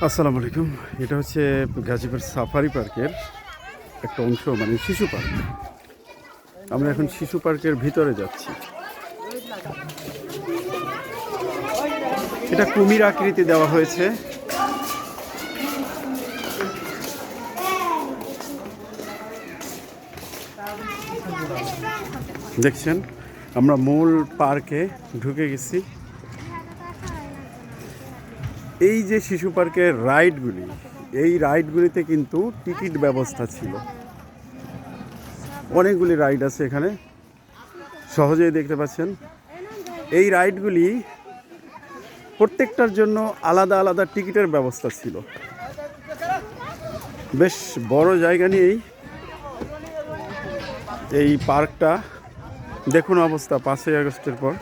আসসালামু আলাইকুম। এটা হচ্ছে গাজীপুর সাফারি পার্কের একটা অংশ, মানে শিশু পার্ক। আমরা এখন শিশু পার্কের ভিতরে যাচ্ছি। এটা কুমির আকৃতি দেওয়া হয়েছে। দেখছেন, আমরা মূল পার্কে ঢুকে গেছি। এই যে শিশু পার্কের রাইডগুলি, এই রাইডগুলিতে কিন্তু টিকিট ব্যবস্থা ছিল। অনেকগুলি রাইড আছে এখানে, সহজেই দেখতে পাচ্ছেন। এই রাইডগুলি প্রত্যেকটার জন্য আলাদা আলাদা টিকিটের ব্যবস্থা ছিল। বেশ বড় জায়গা নিয়েই এই পার্কটা। দেখুন অবস্থা 5ই আগস্টের পর।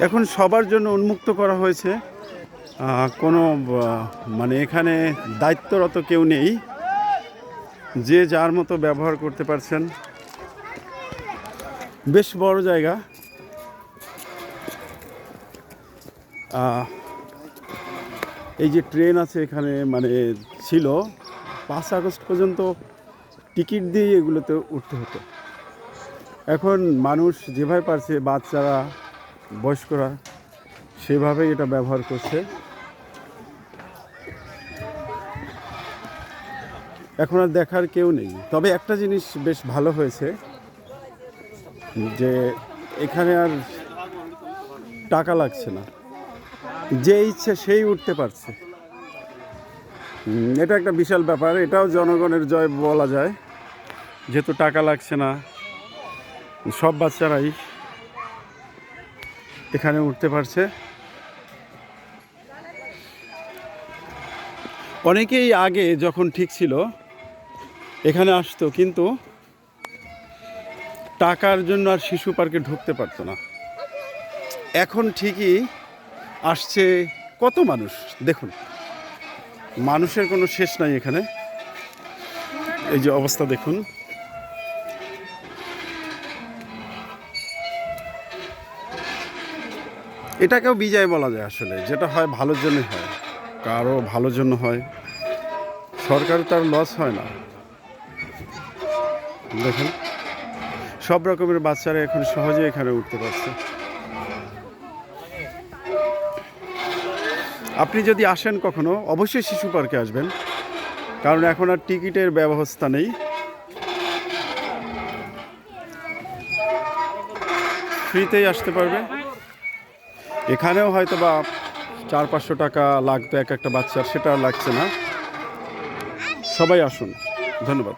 এখন সবার জন্য উন্মুক্ত করা হয়েছে। কোনো মানে এখানে দায়িত্বরত কেউ নেই, যে যার মতো ব্যবহার করতে পারছেন। বেশ বড় জায়গা। এই যে ট্রেন আছে এখানে, মানে ছিল 5 আগস্ট পর্যন্ত টিকিট দিয়ে এগুলোতে উঠতে হতো। এখন মানুষ যেভাবে পারছে, বাচ্চারা, বয়স্করা, সেভাবেই এটা ব্যবহার করছে। এখন আর দেখার কেউ নেই। তবে একটা জিনিস বেশ ভালো হয়েছে, যে এখানে আর টাকা লাগছে না, যে ইচ্ছে সেই উঠতে পারছে। এটা একটা বিশাল ব্যাপার। এটাও জনগণের জয় বলা যায়, যেহেতু টাকা লাগছে না, সব বাচ্চারাই এখানে উঠতে পারছে। অনেকেই আগে যখন ঠিক ছিল এখানে আসতো, কিন্তু টাকার জন্য আর শিশু পার্কে ঢুকতে পারতো না। এখন ঠিকই আসছে কত মানুষ, দেখুন, মানুষের কোনো শেষ নাই এখানে। এই যে অবস্থা দেখুন। এটাকেও বিজয় বলা যায় আসলে। যেটা হয় ভালোর জন্য হয়, কারো ভালোর জন্য হয়, সরকার তার লস হয় না। দেখুন, সব রকমের বাচ্চারা এখন সহজে এখানে উঠতে পারছে। আপনি যদি আসেন কখনো, অবশ্যই শিশু পার্কে আসবেন, কারণ এখন আর টিকিটের ব্যবস্থা নেই। ফ্রিতেই আসতে পারবে। এখানেও হয়তো বা 400-500 টাকা লাগতো এক একটা বাচ্চার, সেটা আর লাগছে না। সবাই আসুন। ধন্যবাদ।